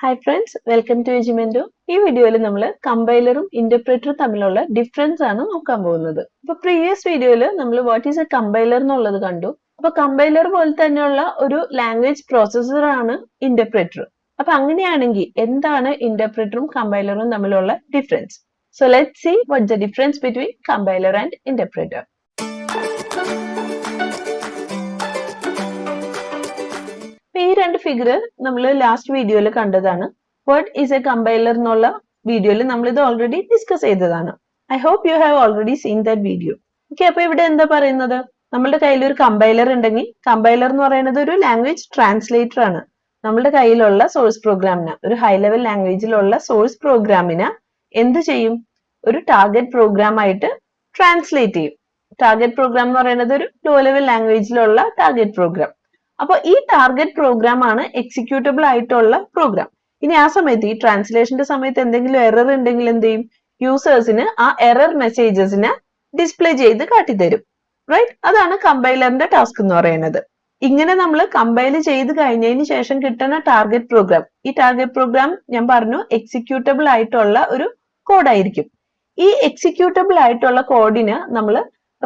Hi friends, welcome to Egimendo. ഈ വീഡിയോയിൽ നമ്മൾ കമ്പൈലറും ഇന്റർപ്രറ്ററും തമ്മിലുള്ള ഡിഫറൻസ് ആണ് നോക്കാൻ പോകുന്നത്. അപ്പോൾ പ്രീവിയസ് വീഡിയോയിൽ നമ്മൾ വാട്ട് ഈസ് എ കമ്പൈലർ എന്നുള്ളത് കണ്ടു. അപ്പോൾ കമ്പൈലർ പോലെ തന്നെയുള്ള ഒരു ലാംഗ്വേജ് പ്രോസസർ ആണ് ഇന്റർപ്രറ്റർ. അപ്പോൾ അങ്ങനെയാണെങ്കിൽ എന്താണ് ഇന്റർപ്രറ്ററും കമ്പൈലറും തമ്മിലുള്ള difference? So let's see what's the difference between compiler and interpreter. ഈ രണ്ട് ഫിഗർ നമ്മൾ ലാസ്റ്റ് വീഡിയോയിൽ കണ്ടതാണ്. വാട്ട് ഈസ് എ കമ്പൈലർ എന്നുള്ള വീഡിയോയിൽ നമ്മൾ ഇത് ഓൾറെഡി ഡിസ്കസ് ചെയ്തതാണ്. I hope you have already seen that video. Okay, അപ്പൊ ഇവിടെ എന്താ പറയുന്നത്? നമ്മുടെ കയ്യിൽ ഒരു കമ്പൈലർ ഉണ്ടെങ്കിൽ കമ്പൈലർ എന്ന് പറയുന്നത് ഒരു ലാംഗ്വേജ് ട്രാൻസ്ലേറ്റർ ആണ്. നമ്മുടെ കയ്യിലുള്ള സോഴ്സ് പ്രോഗ്രാമിന്, ഒരു ഹൈ ലെവൽ ലാംഗ്വേജിലുള്ള സോഴ്സ് പ്രോഗ്രാമിന് എന്ത് ചെയ്യും? ഒരു ടാർഗറ്റ് പ്രോഗ്രാം ആയിട്ട് ട്രാൻസ്ലേറ്റ് ചെയ്യും. ടാർഗറ്റ് പ്രോഗ്രാം എന്ന് പറയുന്നത് ഒരു ലോ ലെവൽ ലാംഗ്വേജിലുള്ള ടാർഗറ്റ് പ്രോഗ്രാം. അപ്പോൾ ഈ ടാർഗറ്റ് പ്രോഗ്രാം ആണ് എക്സിക്യൂട്ടബിൾ ആയിട്ടുള്ള പ്രോഗ്രാം. ഇനി ആ സമയത്ത് ഈ ട്രാൻസ്ലേഷന്റെ സമയത്ത് എന്തെങ്കിലും എറർ ഉണ്ടെങ്കിൽ എന്ത് ചെയ്യും? യൂസേഴ്സിന് ആ എറർ മെസ്സേജസിന് ഡിസ്പ്ലേ ചെയ്ത് കാട്ടിത്തരും. റൈറ്റ്? അതാണ് കമ്പൈലറിന്റെ ടാസ്ക് എന്ന് പറയുന്നത്. ഇങ്ങനെ നമ്മൾ കമ്പൈൽ ചെയ്ത് കഴിഞ്ഞതിന് ശേഷം കിട്ടുന്ന ടാർഗറ്റ് പ്രോഗ്രാം, ഈ ടാർഗറ്റ് പ്രോഗ്രാം ഞാൻ പറഞ്ഞു എക്സിക്യൂട്ടബിൾ ആയിട്ടുള്ള ഒരു കോഡായിരിക്കും. ഈ എക്സിക്യൂട്ടബിൾ ആയിട്ടുള്ള കോഡിന് നമ്മൾ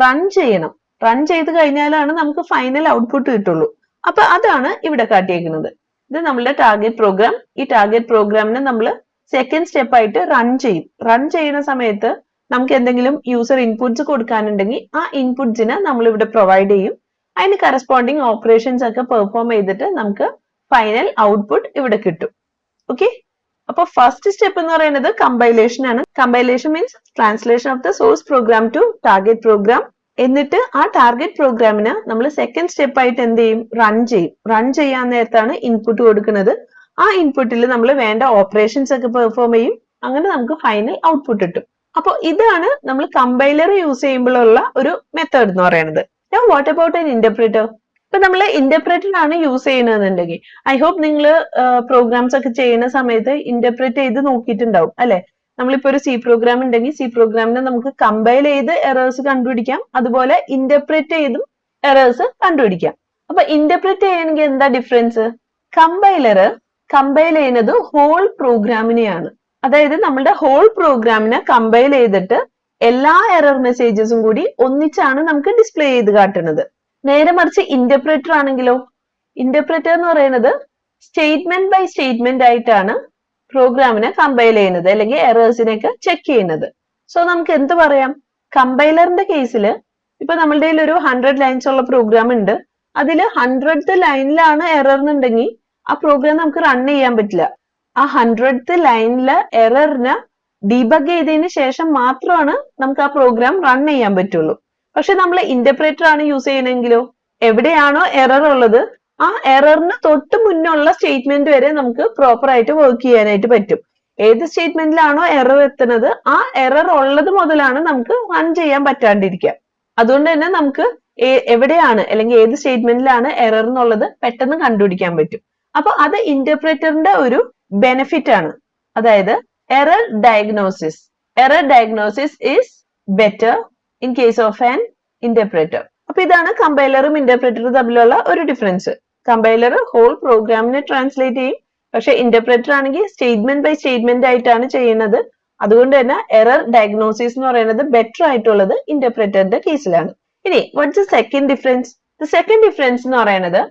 റൺ ചെയ്യണം. റൺ ചെയ്ത് കഴിഞ്ഞാലാണ് നമുക്ക് ഫൈനൽ ഔട്ട്പുട്ട് കിട്ടുള്ളൂ. അപ്പൊ അതാണ് ഇവിടെ കാട്ടിയേക്കുന്നത്. ഇത് നമ്മളുടെ ടാർഗറ്റ് പ്രോഗ്രാം. ഈ ടാർഗറ്റ് പ്രോഗ്രാമിനെ നമ്മൾ സെക്കൻഡ് സ്റ്റെപ്പ് ആയിട്ട് റൺ ചെയ്യും. റൺ ചെയ്യുന്ന സമയത്ത് നമുക്ക് എന്തെങ്കിലും യൂസർ ഇൻപുട്സ് കൊടുക്കാനുണ്ടെങ്കിൽ ആ ഇൻപുട്സിനെ നമ്മൾ ഇവിടെ പ്രൊവൈഡ് ചെയ്യും. അതിന് കറസ്പോണ്ടിങ് ഓപ്പറേഷൻസ് ഒക്കെ പെർഫോം ചെയ്തിട്ട് നമുക്ക് ഫൈനൽ ഔട്ട്പുട്ട് ഇവിടെ കിട്ടും. ഓക്കെ, അപ്പൊ ഫസ്റ്റ് സ്റ്റെപ്പ് എന്ന് പറയുന്നത് കമ്പൈലേഷൻ ആണ്. Compilation means translation of the source program to target program. എന്നിട്ട് ആ ടാർഗറ്റ് പ്രോഗ്രാമിന് നമ്മൾ സെക്കൻഡ് സ്റ്റെപ്പ് ആയിട്ട് എന്ത് ചെയ്യും? റൺ ചെയ്യും. റൺ ചെയ്യാൻ നേരത്താണ് ഇൻപുട്ട് കൊടുക്കുന്നത്. ആ ഇൻപുട്ടിൽ നമ്മൾ വേണ്ട ഓപ്പറേഷൻസ് ഒക്കെ പെർഫോം ചെയ്യും. അങ്ങനെ നമുക്ക് ഫൈനൽ ഔട്ട്പുട്ട് കിട്ടും. അപ്പൊ ഇതാണ് നമ്മൾ കമ്പൈലർ യൂസ് ചെയ്യുമ്പോഴുള്ള ഒരു മെത്തേഡ് എന്ന് പറയുന്നത്. What about an interpreter? ഇപ്പൊ നമ്മൾ ഇന്റർപ്രറ്റർ ആണ് യൂസ് ചെയ്യുന്നതെന്നുണ്ടെങ്കിൽ ഐ ഹോപ്പ് നിങ്ങൾ പ്രോഗ്രാംസ് ഒക്കെ ചെയ്യുന്ന സമയത്ത് ഇന്റർപ്രറ്റ് ചെയ്ത് നോക്കിയിട്ടുണ്ടാവും അല്ലെ? നമ്മളിപ്പോ ഒരു സി പ്രോഗ്രാം ഉണ്ടെങ്കിൽ സി പ്രോഗ്രാമിനെ നമുക്ക് കമ്പൈൽ ചെയ്ത് എറേഴ്സ് കണ്ടുപിടിക്കാം. അതുപോലെ ഇന്റർപ്രറ്റ് ചെയ്തും എറേഴ്സ് കണ്ടുപിടിക്കാം. അപ്പൊ ഇന്റർപ്രറ്റ് ചെയ്യണമെങ്കിൽ എന്താ ഡിഫറൻസ്? കമ്പൈലർ കമ്പൈൽ ചെയ്യുന്നത് ഹോൾ പ്രോഗ്രാമിനെയാണ്. അതായത് നമ്മുടെ ഹോൾ പ്രോഗ്രാമിനെ കമ്പൈൽ ചെയ്തിട്ട് എല്ലാ എറർ മെസ്സേജസും കൂടി ഒന്നിച്ചാണ് നമുക്ക് ഡിസ്പ്ലേ ചെയ്ത് കാട്ടുന്നത്. നേരെ മറിച്ച് ഇന്റർപ്രറ്റർ ആണെങ്കിലോ, ഇന്റർപ്രറ്റർ എന്ന് പറയുന്നത് സ്റ്റേറ്റ്മെന്റ് ബൈ സ്റ്റേറ്റ്മെന്റ് ആയിട്ടാണ് പ്രോഗ്രാമിനെ കമ്പൈൽ ചെയ്യുന്നത്, അല്ലെങ്കിൽ എറേഴ്സിനെയൊക്കെ ചെക്ക് ചെയ്യുന്നത്. സോ നമുക്ക് എന്ത് പറയാം? കമ്പൈലറിന്റെ കേസിൽ ഇപ്പൊ നമ്മളുടെ ഒരു 100 ലൈൻസ് ഉള്ള പ്രോഗ്രാം ഉണ്ട്. അതിൽ 100th ലൈനിലാണ് എറർ എന്നുണ്ടെങ്കിൽ ആ പ്രോഗ്രാം നമുക്ക് റൺ ചെയ്യാൻ പറ്റില്ല. ആ 100th ലൈനിലെ എററിനെ ഡീബഗ് ചെയ്തതിന് ശേഷം മാത്രമാണ് നമുക്ക് ആ പ്രോഗ്രാം റൺ ചെയ്യാൻ പറ്റുള്ളൂ. പക്ഷെ നമ്മൾ ഇന്റർപ്രറ്റർ ആണ് യൂസ് ചെയ്യണമെങ്കിലോ, എവിടെയാണോ എറർ ഉള്ളത് ആ എററിന് തൊട്ട് മുന്നുള്ള സ്റ്റേറ്റ്മെന്റ് വരെ നമുക്ക് പ്രോപ്പർ ആയിട്ട് വർക്ക് ചെയ്യാനായിട്ട് പറ്റും. ഏത് സ്റ്റേറ്റ്മെന്റിലാണോ എറർ എത്തുന്നത് ആ എറർ ഉള്ളത് മുതലാണ് നമുക്ക് റൺ ചെയ്യാൻ പറ്റാണ്ടിരിക്കുക. അതുകൊണ്ട് തന്നെ നമുക്ക് എവിടെയാണ് അല്ലെങ്കിൽ ഏത് സ്റ്റേറ്റ്മെന്റിലാണ് എറർ എന്നുള്ളത് പെട്ടെന്ന് കണ്ടുപിടിക്കാൻ പറ്റും. അപ്പൊ അത് ഇന്റർപ്രറ്ററിന്റെ ഒരു ബെനിഫിറ്റ് ആണ്. അതായത് error diagnosis. Error diagnosis is better in case of an interpreter. അപ്പൊ ഇതാണ് കമ്പൈലറും ഇന്റർപ്രറ്ററും തമ്മിലുള്ള ഒരു ഡിഫറൻസ്. കമ്പൈലർ ഹോൾ പ്രോഗ്രാമിനെ ട്രാൻസ്ലേറ്റ് ചെയ്യും. പക്ഷെ ഇന്റർപ്രറ്റർ ആണെങ്കിൽ സ്റ്റേറ്റ്മെന്റ് ബൈ സ്റ്റേറ്റ്മെന്റ് ആയിട്ടാണ് ചെയ്യുന്നത്. അതുകൊണ്ട് തന്നെ എറർ ഡയഗ്നോസിസ് എന്ന് പറയുന്നത് ബെറ്റർ ആയിട്ടുള്ളത് ഇന്റർപ്രറ്ററിന്റെ കേസിലാണ്. ഇനി what's the second difference? The second difference എന്ന് പറയുന്നത്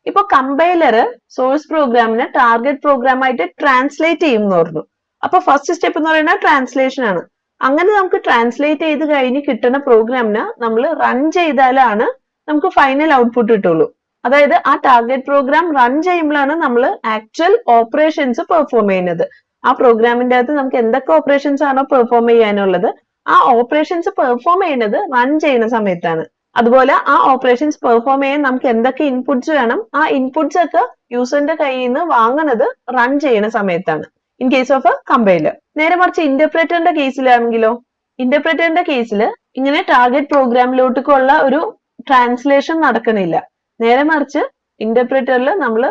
ഇപ്പൊ കമ്പൈലർ സോഴ്സ് പ്രോഗ്രാമിനെ ടാർഗറ്റ് പ്രോഗ്രാം ആയിട്ട് ട്രാൻസ്ലേറ്റ് ചെയ്യും എന്ന് പറഞ്ഞു. അപ്പൊ ഫസ്റ്റ് സ്റ്റെപ്പ് എന്ന് പറയുന്നത് ട്രാൻസ്ലേഷൻ ആണ്. അങ്ങനെ നമുക്ക് ട്രാൻസ്ലേറ്റ് ചെയ്ത് കഴിഞ്ഞ് കിട്ടുന്ന പ്രോഗ്രാമിന് നമ്മൾ റൺ ചെയ്താലാണ് നമുക്ക് ഫൈനൽ ഔട്ട്പുട്ട് കിട്ടുള്ളൂ. അതായത് ആ ടാർഗറ്റ് പ്രോഗ്രാം റൺ ചെയ്യുമ്പോഴാണ് നമ്മൾ ആക്ച്വൽ ഓപ്പറേഷൻസ് പെർഫോം ചെയ്യുന്നത്. ആ പ്രോഗ്രാമിന്റെ അകത്ത് നമുക്ക് എന്തൊക്കെ ഓപ്പറേഷൻസ് ആണോ പെർഫോം ചെയ്യാനുള്ളത് ആ ഓപ്പറേഷൻസ് പെർഫോം ചെയ്യുന്നത് റൺ ചെയ്യുന്ന സമയത്താണ്. അതുപോലെ ആ ഓപ്പറേഷൻസ് പെർഫോം ചെയ്യാൻ നമുക്ക് എന്തൊക്കെ ഇൻപുട്സ് വേണം ആ ഇൻപുട്സ് ഒക്കെ യൂസറിന്റെ കയ്യിൽ നിന്ന് വാങ്ങുന്നത് റൺ ചെയ്യുന്ന സമയത്താണ്, in case of A compiler. നേരെ മറിച്ച് ഇന്റർപ്രറ്ററിന്റെ കേസിലാണെങ്കിലോ, ഇന്റർപ്രറ്ററിന്റെ കേസിൽ ഇങ്ങനെ ടാർഗറ്റ് പ്രോഗ്രാമിലോട്ടേക്കുള്ള ഒരു ട്രാൻസ്ലേഷൻ നടക്കണില്ല. നേരെ മറിച്ച് ഇന്റർപ്രറ്ററിൽ നമ്മൾ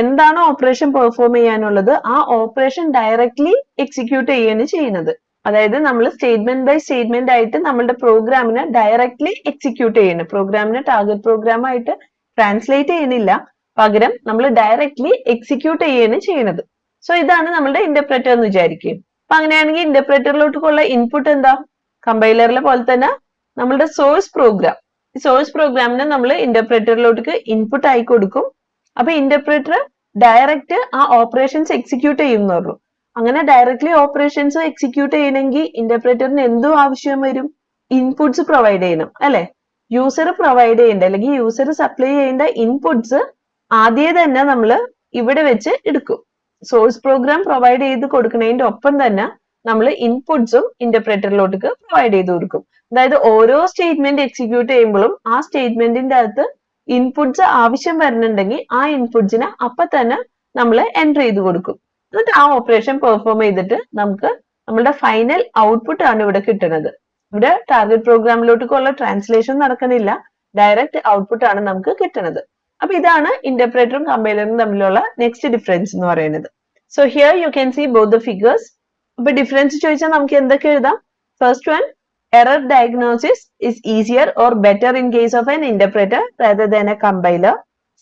എന്താണോ ഓപ്പറേഷൻ പെർഫോം ചെയ്യാനുള്ളത് ആ ഓപ്പറേഷൻ ഡയറക്ട്ലി എക്സിക്യൂട്ട് ചെയ്യാണ് ചെയ്യുന്നത്. അതായത് നമ്മൾ സ്റ്റേറ്റ്മെന്റ് ബൈ സ്റ്റേറ്റ്മെന്റ് ആയിട്ട് നമ്മളുടെ പ്രോഗ്രാമിനെ ഡയറക്ട്ലി എക്സിക്യൂട്ട് ചെയ്യണം. പ്രോഗ്രാമിനെ ടാർഗറ്റ് പ്രോഗ്രാം ആയിട്ട് ട്രാൻസ്ലേറ്റ് ചെയ്യുന്നില്ല, പകരം നമ്മൾ ഡയറക്ട്ലി എക്സിക്യൂട്ട് ചെയ്യാണ് ചെയ്യുന്നത്. സോ ഇതാണ് നമ്മളുടെ ഇന്റർപ്രറ്റർ എന്ന് വിചാരിക്കും. അപ്പൊ അങ്ങനെയാണെങ്കിൽ ഇന്റർപ്രറ്ററിലോട്ടുള്ള ഇൻപുട്ട് എന്താ? കമ്പൈലറിലെ പോലെ തന്നെ നമ്മളുടെ സോഴ്സ് പ്രോഗ്രാം. ഈ സോഴ്സ് പ്രോഗ്രാമിനെ നമ്മൾ ഇന്റർപ്രറ്ററിലോട്ട് ഇൻപുട്ട് ആയി കൊടുക്കും. അപ്പൊ ഇന്റർപ്രറ്റർ ഡയറക്റ്റ് ആ ഓപ്പറേഷൻസ് എക്സിക്യൂട്ട് ചെയ്യുന്നുള്ളൂ. അങ്ങനെ ഡയറക്ട്ലി ഓപ്പറേഷൻസ് എക്സിക്യൂട്ട് ചെയ്യണമെങ്കിൽ ഇന്റർപ്രറ്ററിന് എന്തും ആവശ്യം വരും? ഇൻപുട്സ് പ്രൊവൈഡ് ചെയ്യണം അല്ലെ? യൂസർ പ്രൊവൈഡ് ചെയ്യേണ്ട അല്ലെങ്കിൽ യൂസർ സപ്ലൈ ചെയ്യേണ്ട ഇൻപുട്സ് ആദ്യമേ തന്നെ നമ്മൾ ഇവിടെ വെച്ച് എടുക്കും. സോഴ്സ് പ്രോഗ്രാം പ്രൊവൈഡ് ചെയ്ത് കൊടുക്കുന്നതിന്റെ ഒപ്പം തന്നെ നമ്മൾ ഇൻപുട്സും ഇന്റർപ്രറ്ററിലോട്ട് പ്രൊവൈഡ് ചെയ്ത് കൊടുക്കും. അതായത് ഓരോ സ്റ്റേറ്റ്മെന്റ് എക്സിക്യൂട്ട് ചെയ്യുമ്പോഴും ആ സ്റ്റേറ്റ്മെന്റിന്റെ അകത്ത് ഇൻപുട്സ് ആവശ്യം വരുന്നുണ്ടെങ്കിൽ ആ ഇൻപുട്സിനെ അപ്പൊ തന്നെ നമ്മൾ എൻറ്റർ ചെയ്ത് കൊടുക്കും. എന്നിട്ട് ആ ഓപ്പറേഷൻ പെർഫോം ചെയ്തിട്ട് നമുക്ക് നമ്മുടെ ഫൈനൽ ഔട്ട്പുട്ട് ആണ് ഇവിടെ കിട്ടുന്നത്. ഇവിടെ ടാർഗറ്റ് പ്രോഗ്രാമിലോട്ടുള്ള ട്രാൻസ്ലേഷൻ നടക്കുന്നില്ല, ഡയറക്റ്റ് ഔട്ട്പുട്ട് ആണ് നമുക്ക് കിട്ടുന്നത്. അപ്പൊ ഇതാണ് ഇന്റർപ്രറ്ററും കമ്പൈലറും തമ്മിലുള്ള നെക്സ്റ്റ് ഡിഫറൻസ് എന്ന് പറയുന്നത്. So here you can see both the figures. അപ്പൊ ഡിഫറൻസ് ചോദിച്ചാൽ നമുക്ക് എന്തൊക്കെ എഴുതാം? First one, error diagnosis is easier or better in case of an interpreter rather than a compiler.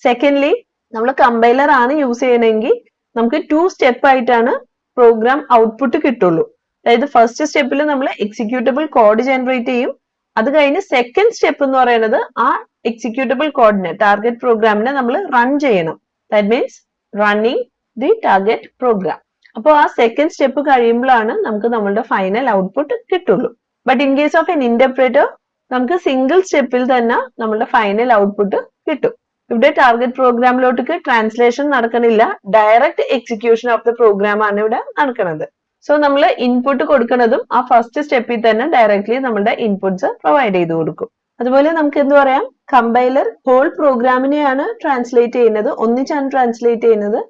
Secondly, നമ്മൾ കമ്പൈലർ ആണ് യൂസ് ചെയ്യണമെങ്കിൽ നമുക്ക് 2 സ്റ്റെപ്പ് ആയിട്ടാണ് പ്രോഗ്രാം ഔട്ട്പുട്ട് കിട്ടുള്ളൂ. അതായത് ഫസ്റ്റ് സ്റ്റെപ്പിൽ നമ്മൾ എക്സിക്യൂട്ടബിൾ കോഡ് ജനറേറ്റ് ചെയ്യും. അത് കഴിഞ്ഞ് സെക്കൻഡ് സ്റ്റെപ്പ് എന്ന് പറയുന്നത് ആ എക്സിക്യൂട്ടബിൾ കോഡിനെ ടാർഗറ്റ് പ്രോഗ്രാമിനെ നമ്മൾ റൺ ചെയ്യണം. That means running the target program. അപ്പോൾ ആ സെക്കൻഡ് സ്റ്റെപ്പ് കഴിയുമ്പോഴാണ് നമുക്ക് നമ്മളുടെ ഫൈനൽ ഔട്ട്പുട്ട് കിട്ടുള്ളൂ. But in case of an interpreter നമുക്ക് സിംഗിൾ സ്റ്റെപ്പിൽ തന്നെ നമ്മുടെ ഫൈനൽ ഔട്ട്പുട്ട് കിട്ടും. ഇവിടെ ടാർഗറ്റ് പ്രോഗ്രാമിലോട്ട് ട്രാൻസ്ലേഷൻ നടക്കണില്ല, direct execution of the program ആണ് ഇവിടെ നടക്കുന്നത്. സോ നമ്മൾ ഇൻപുട്ട് കൊടുക്കുന്നതും ആ ഫസ്റ്റ് സ്റ്റെപ്പിൽ തന്നെ ഡയറക്ട്ലി നമ്മുടെ ഇൻപുട്സ് പ്രൊവൈഡ് ചെയ്ത് കൊടുക്കും. അതുപോലെ നമുക്ക് എന്ത് പറയാം? കമ്പൈലർ ഹോൾ പ്രോഗ്രാമിനെയാണ് ട്രാൻസ്ലേറ്റ് ചെയ്യുന്നത്, ഒന്നിച്ചാണ് ട്രാൻസ്ലേറ്റ് ചെയ്യുന്നത്.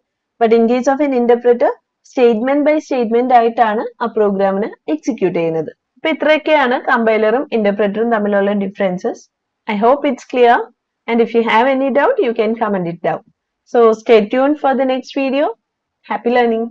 But in case of an interpreter statement by statement ആയിട്ടാണ് ആ പ്രോഗ്രാമിനെ എക്സിക്യൂട്ട് ചെയ്യുന്നത്. അപ്പൊ ഇത്രയൊക്കെയാണ് കമ്പൈലറും ഇന്റർപ്രറ്ററും തമ്മിലുള്ള differences. I hope it's clear, and if you have any doubt you can comment it down. So stay tuned for the next video. Happy learning.